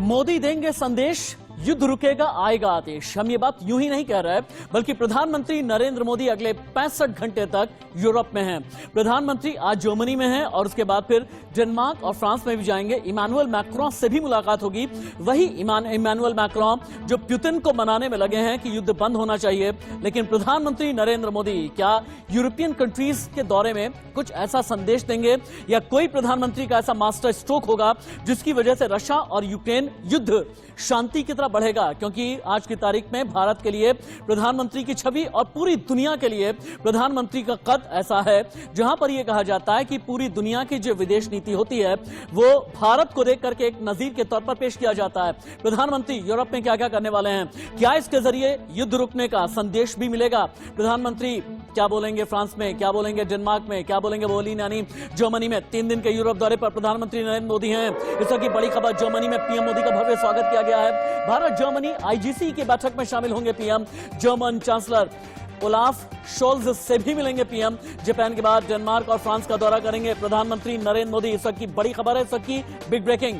मोदी देंगे संदेश, युद्ध रुकेगा आएगा आदेश। हम ये बात यूं ही नहीं कह रहे, बल्कि प्रधानमंत्री नरेंद्र मोदी अगले 65 घंटे तक यूरोप में हैं। प्रधानमंत्री आज जर्मनी में हैं और उसके बाद फिर डेनमार्क और फ्रांस में भी जाएंगे। इमानुएल मैक्रों से भी मुलाकात होगी। वही इमानुएल मैक्रों जो पुतिन को मनाने में लगे हैं कि युद्ध बंद होना चाहिए। लेकिन प्रधानमंत्री नरेंद्र मोदी क्या यूरोपियन कंट्रीज के दौरे में कुछ ऐसा संदेश देंगे, या कोई प्रधानमंत्री का ऐसा मास्टर स्ट्रोक होगा जिसकी वजह से रशिया और यूक्रेन युद्ध शांति की तरफ बढ़ेगा? क्योंकि आज की तारीख में भारत के लिए प्रधानमंत्री की छवि और पूरी दुनिया के लिए प्रधानमंत्री का कद ऐसा है जहां पर यह कहा जाता है कि पूरी दुनिया की जो विदेश नीति होती है वो भारत को देख करके एक नजीर के तौर पर पेश किया जाता है। प्रधानमंत्री यूरोप में क्या क्या करने वाले हैं, क्या इसके जरिए युद्ध रुकने का संदेश भी मिलेगा? प्रधानमंत्री क्या बोलेंगे फ्रांस में, क्या बोलेंगे डेनमार्क में, क्या बोलेंगे बोलिन यानी जर्मनी में? 3 दिन के यूरोप दौरे पर प्रधानमंत्री नरेंद्र मोदी हैं। इस वक्त की बड़ी खबर, जर्मनी में पीएम मोदी का भव्य स्वागत किया गया है। भारत जर्मनी आईजीसी की बैठक में शामिल होंगे PM. German chancellor Olaf Scholz से भी मिलेंगे पीएम। जापान के बाद डेनमार्क और फ्रांस का दौरा करेंगे प्रधानमंत्री नरेंद्र मोदी। इस वक्त की बड़ी खबर है, इस वक्त की बिग ब्रेकिंग।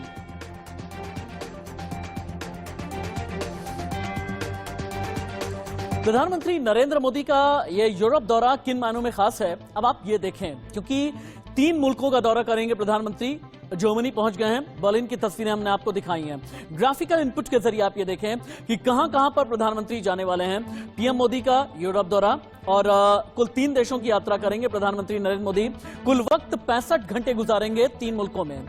प्रधानमंत्री नरेंद्र मोदी का यह यूरोप दौरा किन मायनों में खास है, अब आप ये देखें, क्योंकि 3 मुल्कों का दौरा करेंगे प्रधानमंत्री। जर्मनी पहुंच गए हैं, बर्लिन की तस्वीरें हमने आपको दिखाई हैं। ग्राफिकल इनपुट के जरिए आप ये देखें कि कहां-कहां पर प्रधानमंत्री जाने वाले हैं। पीएम मोदी का यूरोप दौरा और कुल 3 देशों की यात्रा करेंगे प्रधानमंत्री नरेंद्र मोदी। कुल वक्त 65 घंटे गुजारेंगे 3 मुल्कों में,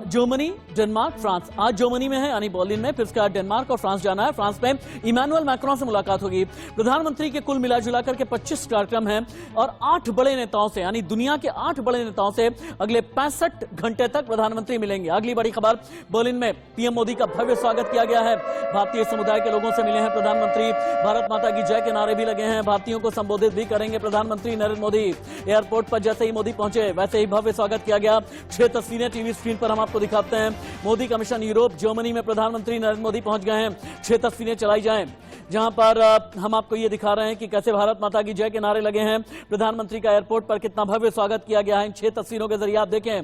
जर्मनी, डेनमार्क, फ्रांस। आज जर्मनी में है यानी बर्लिन में, फिर उसके बाद डेनमार्क और फ्रांस जाना है। फ्रांस में इमानुएल मैक्रों से मुलाकात होगी। प्रधानमंत्री के कुल मिलाजुला करके 25 कार्यक्रम हैं और 8 बड़े नेताओं से यानी दुनिया के 8 बड़े नेताओं से अगले 65 घंटे तक प्रधानमंत्री मिलेंगे। अगली बड़ी खबर, बर्लिन में पीएम मोदी का भव्य स्वागत किया गया है। भारतीय समुदाय के लोगों से मिले हैं प्रधानमंत्री। भारत माता की जय के नारे भी लगे हैं। भारतीयों को संबोधित भी करेंगे प्रधानमंत्री नरेंद्र मोदी। एयरपोर्ट पर जैसे ही मोदी पहुंचे वैसे ही भव्य स्वागत किया गया। 6 तस्वीरें टीवी स्क्रीन पर हम आपको दिखाते हैं। मोदी का मिशन यूरोप, जर्मनी में प्रधानमंत्री नरेंद्र मोदी पहुंच गए हैं। 6 तस्वीरें चलाई जाएं जहां पर हम आपको ये दिखा रहे हैं कि कैसे भारत माता की जय के नारे लगे हैं। प्रधानमंत्री का एयरपोर्ट पर कितना भव्य स्वागत किया गया है, इन 6 तस्वीरों के जरिए आप देखें।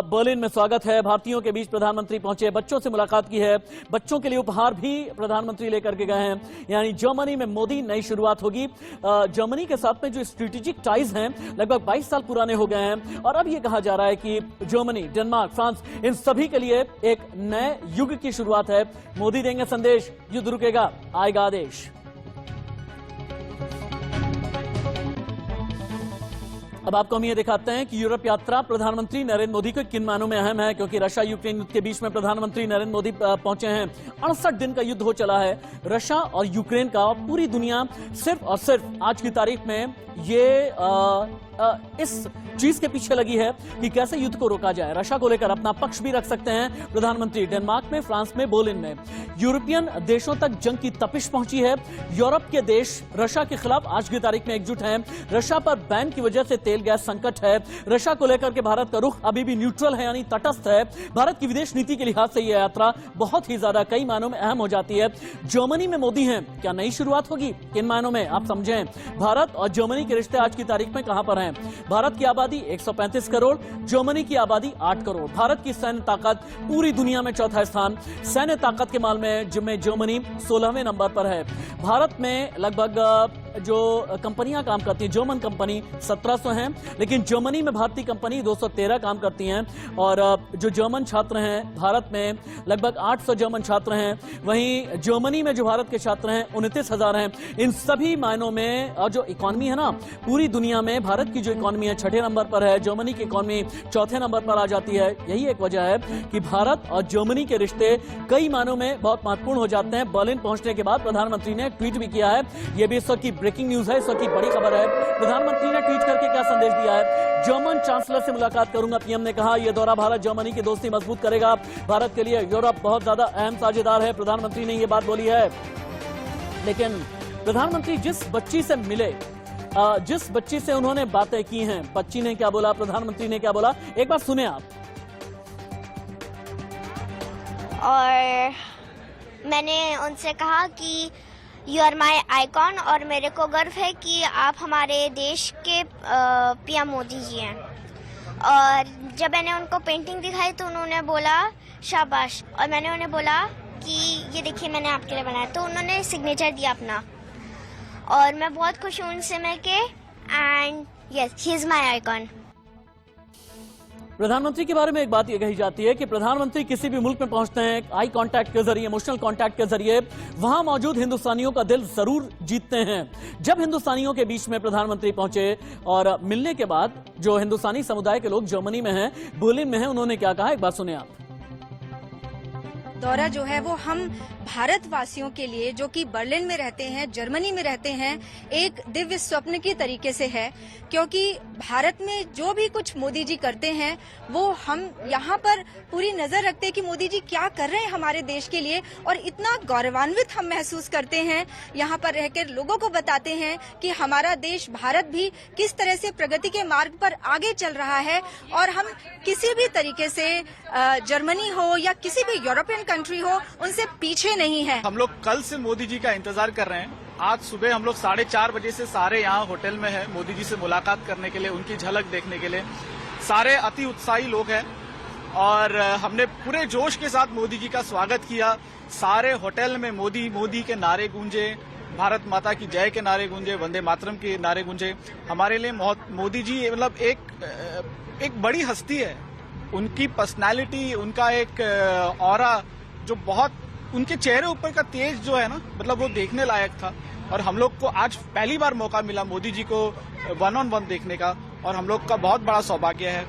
बर्लिन में स्वागत है, भारतीयों के बीच प्रधानमंत्री पहुंचे, बच्चों से मुलाकात की है, बच्चों के लिए उपहार भी प्रधानमंत्री लेकर के गए हैं। यानी जर्मनी में मोदी नई शुरुआत होगी। जर्मनी के साथ में जो स्ट्रेटेजिक टाइज हैं लगभग 22 साल पुराने हो गए हैं और अब यह कहा जा रहा है कि जर्मनी, डेनमार्क, फ्रांस, इन सभी के लिए एक नए युग की शुरुआत है। मोदी देंगे संदेश, युद्ध रुकेगा आएगा आदेश। अब आपको हम ये दिखाते हैं कि यूरोप यात्रा प्रधानमंत्री नरेंद्र मोदी को किन मायनों में अहम है, क्योंकि रशिया यूक्रेन युद्ध के बीच में प्रधानमंत्री नरेंद्र मोदी पहुंचे हैं। 68 दिन का युद्ध हो चला है रशिया और यूक्रेन का। पूरी दुनिया सिर्फ और सिर्फ आज की तारीख में ये इस चीज के पीछे लगी है कि कैसे युद्ध को रोका जाए। रशिया को लेकर अपना पक्ष भी रख सकते हैं प्रधानमंत्री। डेनमार्क में, फ्रांस में, बर्लिन में यूरोपियन देशों तक जंग की तपिश पहुंची है। यूरोप के देश रशिया के खिलाफ आज की तारीख में एकजुट हैं। रशिया पर बैन की वजह से तेल गैस संकट है। रशिया को लेकर के भारत का रुख अभी भी न्यूट्रल है यानी तटस्थ है। भारत की विदेश नीति के लिहाज से यह यात्रा बहुत ही ज्यादा कई मायनों में अहम हो जाती है। जर्मनी में मोदी हैं, क्या नई शुरुआत होगी? किन मायनों में आप समझें। भारत और जर्मनी के रिश्ते आज की तारीख में कहां पर हैं? भारत की आबादी 135 करोड़, जर्मनी की आबादी 8 करोड़। भारत की सैन्य ताकत पूरी दुनिया में 4था स्थान। सैन्य ताकत के मामले में जिनमें जर्मनी 16वें नंबर पर है। भारत में लगभग जो कंपनियां काम करती हैं, जर्मन कंपनी 1700 हैं, लेकिन जर्मनी में भारतीय कंपनी 213 काम करती हैं। और जो जर्मन छात्र हैं भारत में लगभग 800 जर्मन छात्र हैं। वहीं जर्मनी में जो भारत के छात्र हैं 29,000 हैं। इन सभी मायनों में और जो इकोनॉमी है ना, पूरी दुनिया में भारत की जो इकोनॉमी है 6ठे नंबर पर है, जर्मनी की इकोनॉमी 4थे नंबर पर आ जाती है। यही एक वजह है कि भारत और जर्मनी के रिश्ते कई मायनों में बहुत महत्वपूर्ण हो जाते हैं। बर्लिन पहुंचने के बाद प्रधानमंत्री ने ट्वीट भी किया है। यह भी इस वक्त की ब्रेकिंग न्यूज है, इस वक्त की बड़ी खबर है। प्रधानमंत्री ने ट्वीट करके क्या संदेश दिया है? जर्मन चांसलर से मुलाकात करूंगा, पीएम ने कहा। यह दौरा भारत जर्मनी की दोस्ती मजबूत करेगा। भारत के लिए यूरोप बहुत ज्यादा अहम साझेदार है, प्रधानमंत्री ने यह बात बोली है। लेकिन प्रधानमंत्री जिस बच्ची से मिले, जिस बच्ची से उन्होंने बातें की हैं, बच्ची ने क्या बोला, प्रधानमंत्री ने क्या बोला, एक बार सुने आप। और मैंने उनसे कहा कि यू आर माई आइकॉन और मेरे को गर्व है कि आप हमारे देश के पीएम मोदी जी हैं। और जब मैंने उनको पेंटिंग दिखाई तो उन्होंने बोला शाबाश। और मैंने उन्हें बोला कि ये देखिए मैंने आपके लिए बनाया, तो उन्होंने सिग्नेचर दिया अपना और मैं बहुत खुश हूँ उनसे मिलके। And yes, he is my icon. प्रधानमंत्री के बारे में एक बात यह कही जाती है कि प्रधानमंत्री किसी भी मुल्क में पहुंचते हैं आई कांटेक्ट के जरिए, इमोशनल कांटेक्ट के जरिए वहां मौजूद हिंदुस्तानियों का दिल जरूर जीतते हैं। जब हिंदुस्तानियों के बीच में प्रधानमंत्री पहुंचे और मिलने के बाद जो हिंदुस्तानी समुदाय के लोग जर्मनी में हैं, बर्लिन में हैं, उन्होंने क्या कहा, एक बार सुने आप। दौरा जो है वो हम भारतवासियों के लिए जो कि बर्लिन में रहते हैं, जर्मनी में रहते हैं, एक दिव्य स्वप्न की तरीके से है, क्योंकि भारत में जो भी कुछ मोदी जी करते हैं वो हम यहाँ पर पूरी नजर रखते हैं कि मोदी जी क्या कर रहे हैं हमारे देश के लिए, और इतना गौरवान्वित हम महसूस करते हैं। यहाँ पर रहकर लोगों को बताते हैं कि हमारा देश भारत भी किस तरह से प्रगति के मार्ग पर आगे चल रहा है, और हम किसी भी तरीके से जर्मनी हो या किसी भी यूरोपियन कंट्री हो उनसे पीछे नहीं है। हम लोग कल से मोदी जी का इंतजार कर रहे हैं। आज सुबह हम लोग 4:30 बजे से सारे यहाँ होटल में हैं, मोदी जी से मुलाकात करने के लिए, उनकी झलक देखने के लिए। सारे अति उत्साही लोग हैं और हमने पूरे जोश के साथ मोदी जी का स्वागत किया। सारे होटल में मोदी मोदी के नारे गूंजे, भारत माता की जय के नारे गूंजे, वंदे मातरम के नारे गूंजे। हमारे लिए मोदी जी मतलब एक बड़ी हस्ती है। उनकी पर्सनालिटी, उनका एक ऑरा जो बहुत, उनके चेहरे ऊपर का तेज जो है ना, मतलब वो देखने लायक था। और हम लोग को आज पहली बार मौका मिला मोदी जी को 1-on-1 देखने का, और हम लोग का बहुत बड़ा सौभाग्य है।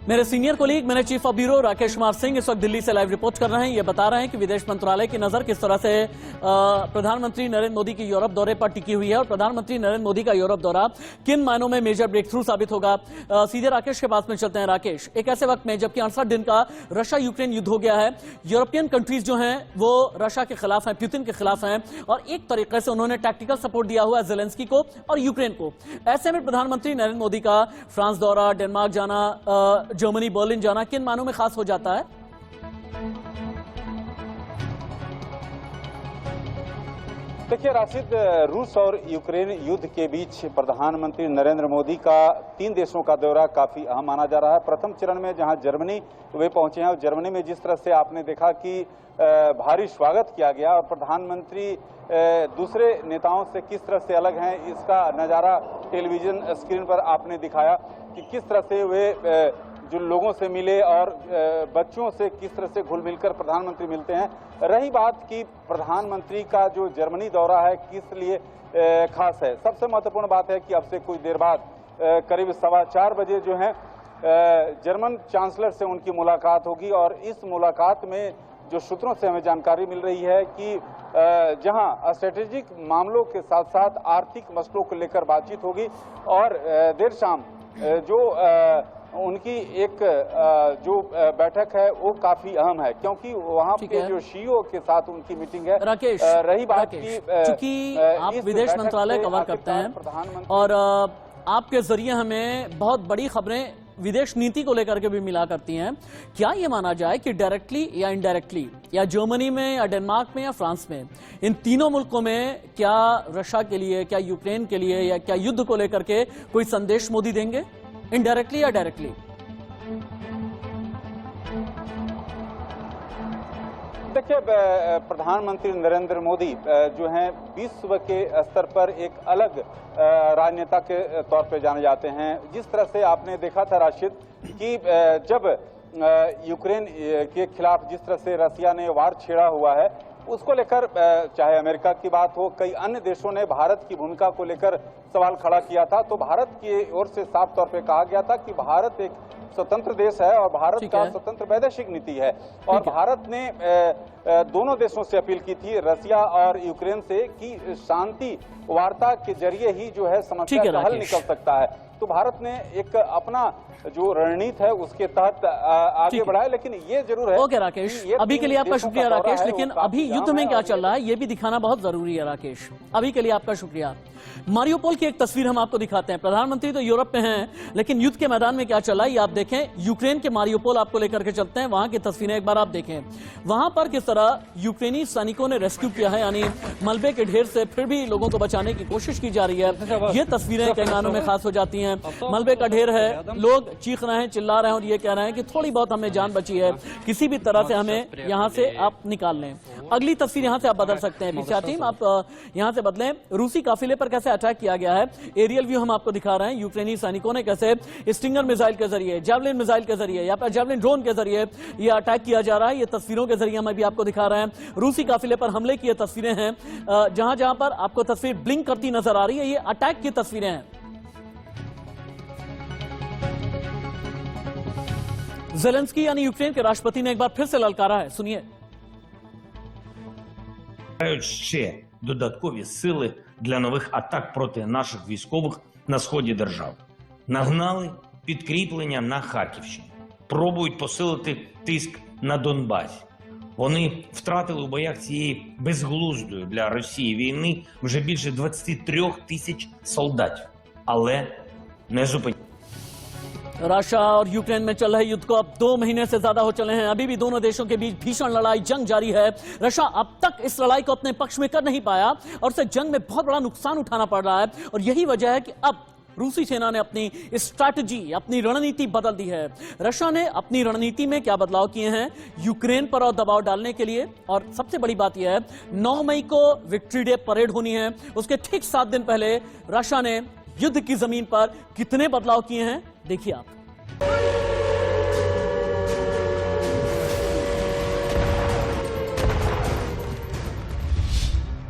मेरे सीनियर कोलीग, मेरे chief of bureau Rakesh Kumar Singh इस वक्त दिल्ली से लाइव रिपोर्ट कर रहे हैं। ये बता रहे हैं कि विदेश मंत्रालय की नजर किस तरह से प्रधानमंत्री नरेंद्र मोदी की यूरोप दौरे पर टिकी हुई है और प्रधानमंत्री नरेंद्र मोदी का यूरोप दौरा किन मायनों में मेजर ब्रेक थ्रू साबित होगा। सीधे राकेश के पास में चलते हैं। राकेश, एक ऐसे वक्त में जबकि 68 दिन का रशिया यूक्रेन युद्ध हो गया है, यूरोपियन कंट्रीज जो हैं वो रशिया के खिलाफ हैं, पुतिन के खिलाफ हैं, और एक तरीके से उन्होंने टैक्टिकल सपोर्ट दिया हुआ है जेलेंस्की को और यूक्रेन को। ऐसे में प्रधानमंत्री नरेंद्र मोदी का फ्रांस दौरा, डेनमार्क जाना, जर्मनी बर्लिन जाना किन मानों में खास हो जाता है? देखिए राशिद, रूस और यूक्रेन युद्ध के बीच प्रधानमंत्री नरेंद्र मोदी का 3 देशों का दौरा काफी अहम माना जा रहा है। प्रथम चरण में जहां जर्मनी वे पहुंचे हैं, और जर्मनी में जिस तरह से आपने देखा कि भारी स्वागत किया गया, और प्रधानमंत्री दूसरे नेताओं से किस तरह से अलग हैं, इसका नज़ारा टेलीविजन स्क्रीन पर आपने दिखाया कि किस तरह से वे जो लोगों से मिले और बच्चों से किस तरह से घुल मिलकर प्रधानमंत्री मिलते हैं। रही बात कि प्रधानमंत्री का जो जर्मनी दौरा है किस लिए खास है, सबसे महत्वपूर्ण बात है कि अब से कुछ देर बाद करीब 4:15 बजे जो है जर्मन चांसलर से उनकी मुलाकात होगी, और इस मुलाकात में जो सूत्रों से हमें जानकारी मिल रही है कि जहां स्ट्रेटेजिक मामलों के साथ साथ आर्थिक मसलों को लेकर बातचीत होगी, और देर शाम जो उनकी एक जो बैठक है वो काफी अहम है, क्योंकि वहां के जो सीईओ के साथ उनकी मीटिंग है। राकेश, रही बात की चूंकि आप विदेश मंत्रालय कवर करते हैं और आपके जरिए हमें बहुत बड़ी खबरें विदेश नीति को लेकर के भी मिला करती हैं, क्या ये माना जाए कि डायरेक्टली या इनडायरेक्टली, या जर्मनी में या डेनमार्क में या फ्रांस में, इन तीनों मुल्कों में क्या रशिया के लिए, क्या यूक्रेन के लिए, या क्या युद्ध को लेकर के कोई संदेश मोदी देंगे, इनडायरेक्टली या डायरेक्टली? देखिए, प्रधानमंत्री नरेंद्र मोदी जो हैं विश्व के स्तर पर एक अलग राजनेता के तौर पे जाने जाते हैं। जिस तरह से आपने देखा था राशिद कि जब यूक्रेन के खिलाफ जिस तरह से रसिया ने वार छेड़ा हुआ है, उसको लेकर चाहे अमेरिका की बात हो, कई अन्य देशों ने भारत की भूमिका को लेकर सवाल खड़ा किया था। तो भारत की ओर से साफ तौर पे कहा गया था कि भारत एक स्वतंत्र देश है और भारत का स्वतंत्र वैदेशिक नीति है, और भारत ने दोनों देशों से अपील की थी, रसिया और यूक्रेन से, कि शांति वार्ता के जरिए ही जो है समस्या का हल निकल सकता है। तो भारत ने एक अपना जो रणनीति है उसके तहत आगे बढ़ा है। लेकिन ये जरूर है। ओके राकेश, अभी के लिए आपका शुक्रिया राकेश, लेकिन अभी युद्ध में क्या चल रहा है ये भी दिखाना बहुत जरूरी है राकेश। अभी के लिए आपका शुक्रिया। मारियोपोल की एक तस्वीर हम आपको दिखाते हैं। प्रधानमंत्री तो यूरोप में हैं, लेकिन युद्ध के मैदान में क्या चल रहा है ये आप देखें। यूक्रेन के मारियोपोल आपको लेकर के चलते हैं, वहां की तस्वीरें एक बार आप देखें। वहां पर किस तरह यूक्रेनी सैनिकों ने रेस्क्यू किया है, यानी मलबे के ढेर से फिर भी लोगों को बचाने की कोशिश की जा रही है। ये तस्वीरें कई मायनों में खास हो जाती हैं। मलबे का ढेर है, लोग चीख रहे हैं, चिल्ला रहे हैं और ये कह रहे हैं कि थोड़ी बहुत हमें जान बची है, किसी भी तरह से हमें यहां से आप निकाल लें। अगली तस्वीर यहां से आप बदल सकते हैं, पीछे टीम आप यहां से बदलें। रूसी काफिले पर कैसे अटैक किया गया है, एरियल व्यू हम आपको दिखा रहे हैं। यूक्रेनी सैनिकों ने कैसे स्टिंगर मिसाइल के जरिए, जैवलिन मिसाइल के जरिए या फिर जैवलिन ड्रोन के जरिए ये अटैक किया जा रहा है। ये तस्वीरों के जरिए हम अभी आपको दिखा रहे हैं। रूसी काफिले पर हमले की ये तस्वीरें हैं, जहां जहां पर आपको तस्वीर ब्लिंक करती नजर आ रही है, ये अटैक की तस्वीरें हैं। ज़ेलेंस्की यानी यूक्रेन के राष्ट्रपति ने एक बार फिर से ललकारा है, सुनिए। Ще додаткові сили для нових атак проти наших військових на сході держави. Нагнали підкріплення на Харківщині. Пробують посилити тиск на Донбасі. Вони втратили у боях цієї безглуздої для Росії війни вже більше 23 тисяч солдатів. Але не зупиняють. रशिया और यूक्रेन में चल रहे युद्ध को अब 2 महीने से ज्यादा हो चले हैं। अभी भी दोनों देशों के बीच भीषण लड़ाई जंग जारी है। रशिया अब तक इस लड़ाई को अपने पक्ष में कर नहीं पाया और उसे जंग में बहुत बड़ा नुकसान उठाना पड़ रहा है और यही वजह है कि अब रूसी सेना ने अपनी स्ट्रैटेजी, अपनी रणनीति बदल दी है। रशिया ने अपनी रणनीति में क्या बदलाव किए हैं यूक्रेन पर और दबाव डालने के लिए, और सबसे बड़ी बात यह है 9 मई को विक्ट्री डे परेड होनी है, उसके ठीक 7 दिन पहले रशिया ने युद्ध की जमीन पर कितने बदलाव किए हैं देखिए आप।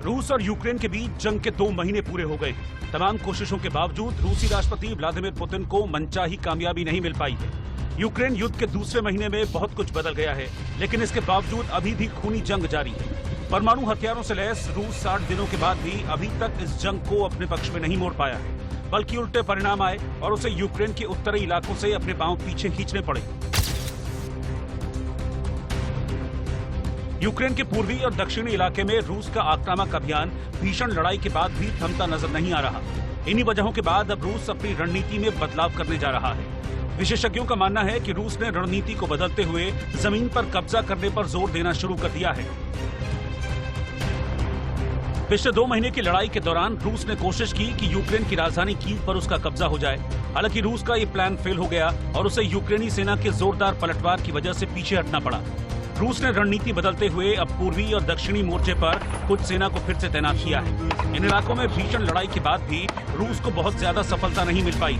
रूस और यूक्रेन के बीच जंग के 2 महीने पूरे हो गए। तमाम कोशिशों के बावजूद रूसी राष्ट्रपति व्लादिमीर पुतिन को मनचाही कामयाबी नहीं मिल पाई है। यूक्रेन युद्ध के दूसरे महीने में बहुत कुछ बदल गया है, लेकिन इसके बावजूद अभी भी खूनी जंग जारी है। परमाणु हथियारों से लैस रूस 60 दिनों के बाद भी अभी तक इस जंग को अपने पक्ष में नहीं मोड़ पाया है, बल्कि उल्टे परिणाम आए और उसे यूक्रेन के उत्तरी इलाकों से अपने पांव पीछे खींचने पड़े। यूक्रेन के पूर्वी और दक्षिणी इलाके में रूस का आक्रामक अभियान भीषण लड़ाई के बाद भी थमता नजर नहीं आ रहा। इन्हीं वजहों के बाद अब रूस अपनी रणनीति में बदलाव करने जा रहा है। विशेषज्ञों का मानना है कि रूस ने रणनीति को बदलते हुए जमीन पर कब्जा करने पर जोर देना शुरू कर दिया है। पिछले 2 महीने की लड़ाई के दौरान रूस ने कोशिश की कि यूक्रेन की राजधानी कीव पर उसका कब्जा हो जाए। हालांकि रूस का ये प्लान फेल हो गया और उसे यूक्रेनी सेना के जोरदार पलटवार की वजह से पीछे हटना पड़ा। रूस ने रणनीति बदलते हुए अब पूर्वी और दक्षिणी मोर्चे पर कुछ सेना को फिर से तैनात किया है। इन इलाकों में भीषण लड़ाई के बाद भी रूस को बहुत ज्यादा सफलता नहीं मिल पाई।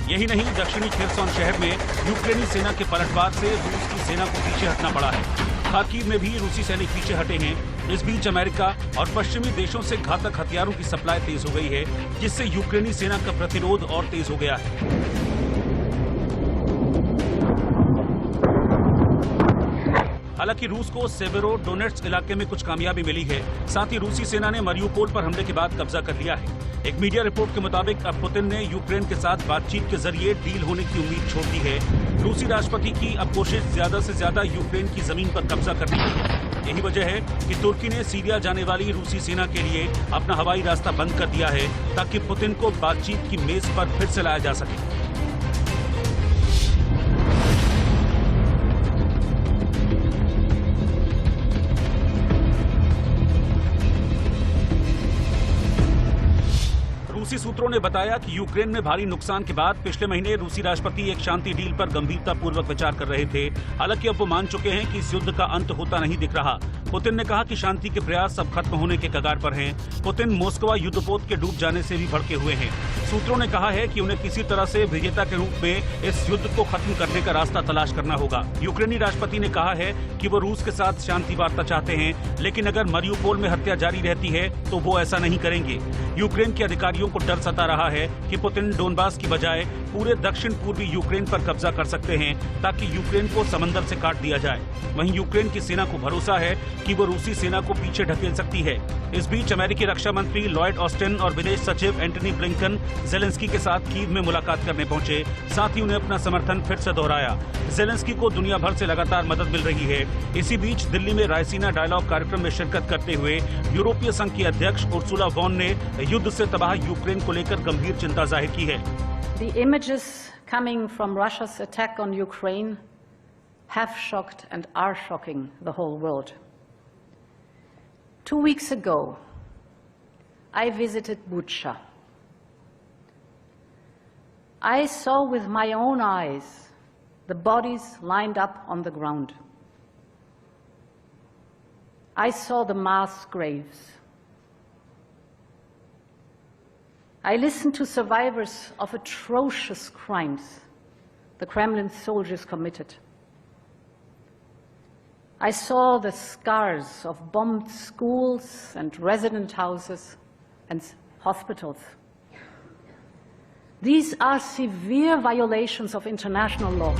यही नहीं, दक्षिणी खेरसोन शहर में यूक्रेनी सेना के पलटवार से रूस की सेना को पीछे हटना पड़ा है। खार्किव में भी रूसी सैनिक पीछे हटे हैं। इस बीच अमेरिका और पश्चिमी देशों से घातक हथियारों की सप्लाई तेज हो गई है, जिससे यूक्रेनी सेना का प्रतिरोध और तेज हो गया है। हालांकि रूस को सेवेरोडोनेट्स्क इलाके में कुछ कामयाबी मिली है। साथ ही रूसी सेना ने मरियुपोल पर हमले के बाद कब्जा कर लिया है। एक मीडिया रिपोर्ट के मुताबिक अब पुतिन ने यूक्रेन के साथ बातचीत के जरिए डील होने की उम्मीद छोड़ दी है। रूसी राष्ट्रपति की अब कोशिश ज्यादा से ज्यादा यूक्रेन की जमीन पर कब्जा करने की है। यही वजह है कि तुर्की ने सीरिया जाने वाली रूसी सेना के लिए अपना हवाई रास्ता बंद कर दिया है, ताकि पुतिन को बातचीत की मेज पर फिर से लाया जा सके। रूसी सूत्रों ने बताया कि यूक्रेन में भारी नुकसान के बाद पिछले महीने रूसी राष्ट्रपति एक शांति डील पर गंभीरतापूर्वक विचार कर रहे थे। हालांकि अब वो मान चुके हैं कि इस युद्ध का अंत होता नहीं दिख रहा। पुतिन ने कहा कि शांति के प्रयास अब खत्म होने के कगार पर हैं। पुतिन मोस्कवा युद्धपोत के डूब जाने से भी भड़के हुए हैं। सूत्रों ने कहा है कि उन्हें किसी तरह से विजेता के रूप में इस युद्ध को खत्म करने का रास्ता तलाश करना होगा। यूक्रेनी राष्ट्रपति ने कहा है कि वो रूस के साथ शांति वार्ता चाहते हैं, लेकिन अगर मरियुपोल में हत्या जारी रहती है तो वो ऐसा नहीं करेंगे। यूक्रेन के अधिकारियों को डर सता रहा है कि पुतिन डोनबास की बजाय पूरे दक्षिण पूर्वी यूक्रेन पर कब्जा कर सकते हैं, ताकि यूक्रेन को समंदर से काट दिया जाए। वहीं यूक्रेन की सेना को भरोसा है कि वो रूसी सेना को पीछे ढकेल सकती है। इस बीच अमेरिकी रक्षा मंत्री लॉयड ऑस्टिन और विदेश सचिव एंटनी ब्लिंकन ज़ेलेंस्की के साथ कीव में मुलाकात करने पहुंचे। साथ ही उन्हें अपना समर्थन फिर से दोहराया। ज़ेलेंस्की को दुनिया भर से लगातार मदद मिल रही है। इसी बीच दिल्ली में रायसीना डायलॉग कार्यक्रम में शिरकत करते हुए यूरोपीय संघ की अध्यक्ष उर्सुला वॉन ने युद्ध से तबाह यूक्रेन को लेकर गंभीर चिंता जाहिर की है। The images coming from Russia's attack on Ukraine have shocked and are shocking the whole world. 2 weeks ago, I visited Bucha. I saw with my own eyes the bodies lined up on the ground. I saw the mass graves. I listened to survivors of atrocious crimes the Kremlin soldiers committed. I saw the scars of bombed schools and resident houses and hospitals. These are severe violations of international law.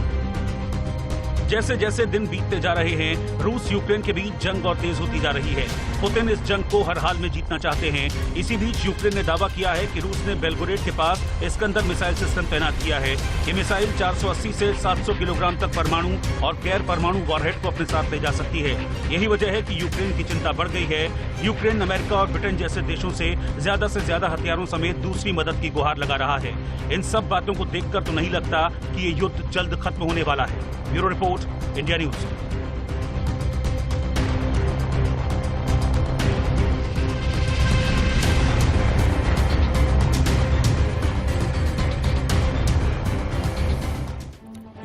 जैसे जैसे दिन बीतते जा रहे हैं, रूस Ukraine के बीच जंग और तेज होती जा रही है। पुतिन इस जंग को हर हाल में जीतना चाहते हैं। इसी बीच यूक्रेन ने दावा किया है कि रूस ने बेलगोरेड के पास इस्कंदर मिसाइल सिस्टम तैनात किया है। ये मिसाइल 480 से 700 किलोग्राम तक परमाणु और गैर परमाणु वॉरहेड को अपने साथ ले जा सकती है। यही वजह है कि यूक्रेन की चिंता बढ़ गई है। यूक्रेन अमेरिका और ब्रिटेन जैसे देशों से ज्यादा हथियारों समेत दूसरी मदद की गुहार लगा रहा है। इन सब बातों को देखकर तो नहीं लगता कि ये युद्ध जल्द खत्म होने वाला है। Bureau report, India news.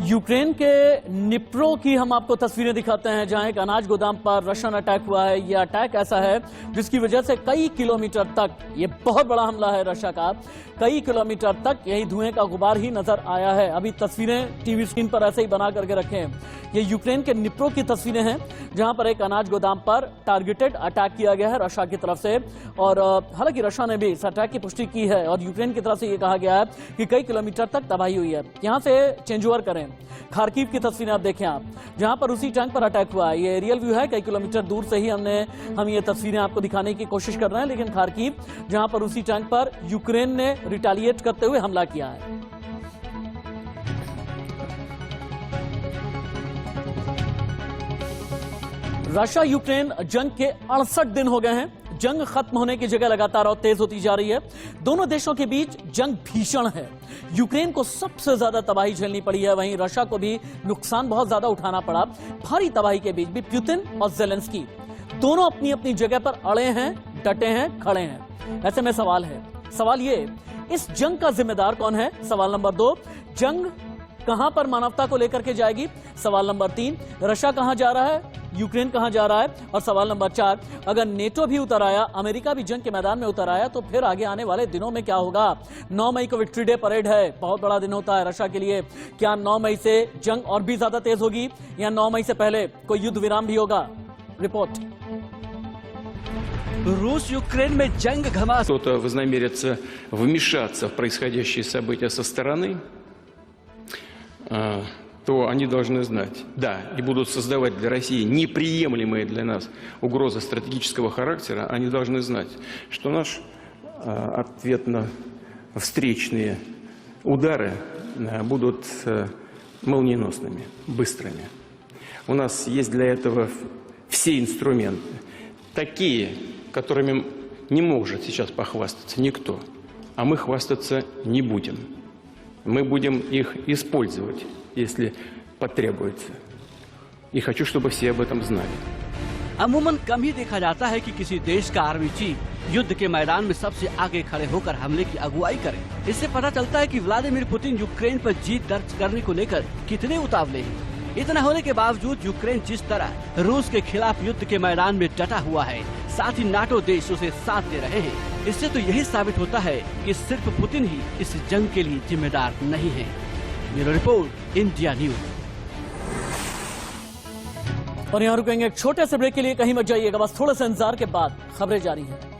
Ukraine के निप्रो की हम आपको तस्वीरें दिखाते हैं, जहां एक अनाज गोदाम पर रशियन अटैक हुआ है। यह अटैक ऐसा है जिसकी वजह से कई किलोमीटर तक, ये बहुत बड़ा हमला है रशिया का, कई किलोमीटर तक यही धुएं का गुबार ही नजर आया है। अभी तस्वीरें टीवी स्क्रीन पर ऐसे ही बना करके रखें। ये यूक्रेन के निप्रो की तस्वीरें हैं, जहां पर एक अनाज गोदाम पर टारगेटेड अटैक किया गया है रशिया की तरफ से। और हालांकि रशिया ने भी इस अटैक की पुष्टि की है और यूक्रेन की तरफ से ये कहा गया है कि कई किलोमीटर तक तबाही हुई है। यहां से चेंज ओवर करें, खार्किव की तस्वीरें आप देखें आप, जहां पर उसी टैंक पर अटैक हुआ है। ये एरियल व्यू है, कई किलोमीटर दूर से ही हम ये तस्वीरें आपको दिखाने की कोशिश कर रहे हैं। लेकिन खार्किव, जहां पर उसी टैंक पर यूक्रेन ने रिटेलिएट करते हुए हमला किया है। रशिया यूक्रेन जंग के 68 दिन हो गए हैं। जंग खत्म होने की जगह लगातार और तेज होती जा रही है। दोनों देशों के बीच जंग भीषण है। यूक्रेन को सबसे ज्यादा तबाही झेलनी पड़ी है, वहीं रशिया को भी नुकसान बहुत ज्यादा उठाना पड़ा। भारी तबाही के बीच भी पुतिन और ज़ेलेंस्की दोनों अपनी अपनी जगह पर अड़े हैं, डटे हैं, खड़े हैं। ऐसे में सवाल ये, इस जंग का जिम्मेदार कौन है? सवाल नंबर 2, जंग कहां पर मानवता को लेकर के जाएगी? सवाल नंबर 3, रशिया कहां जा रहा है, यूक्रेन कहां जा रहा है? और सवाल नंबर 4, अगर नेटो भी उतर आया, अमेरिका भी जंग के मैदान में उतर आया, तो फिर आगे आने वाले दिनों में क्या होगा? 9 मई को विक्ट्री डे परेड है, बहुत बड़ा दिन होता है रशिया के लिए। क्या 9 मई से जंग और भी ज्यादा तेज होगी या 9 मई से पहले कोई युद्ध विराम भी होगा? रिपोर्ट। Рус Юкрейн में जंग घमासान। Кто-то вознамерится вмешаться в происходящие события со стороны, то они должны знать, да, и будут создавать для России неприемлемые для нас угрозы стратегического характера, они должны знать, что наш ответно-встречные удары будут молниеносными, быстрыми. У нас есть для этого все инструменты, такие, которыми не может сейчас похвастаться никто, а мы хвастаться не будем. Мы будем их использовать, если потребуется. И хочу, чтобы все об этом знали. अमूमन कम ही देखा जाता है कि किसी देश का आर्मी चीफ युद्ध के मैदान में सबसे आगे खड़े होकर हमले की अगुवाई करे। इससे पता चलता है कि व्लादिमीर पुतिन यूक्रेन पर जीत दर्ज करने को लेकर कितने उतावले हैं। इतना होने के बावजूद यूक्रेन जिस तरह रूस के खिलाफ युद्ध के मैदान में डटा हुआ है, साथ ही नाटो देश उसे साथ दे रहे हैं, इससे तो यही साबित होता है कि सिर्फ पुतिन ही इस जंग के लिए जिम्मेदार नहीं है। Bureau report, India news. और यहाँ रुकेंगे एक छोटे से ब्रेक के लिए, कहीं मत जाइएगा, बस थोड़ा सा इंतजार के बाद खबरें जारी हैं।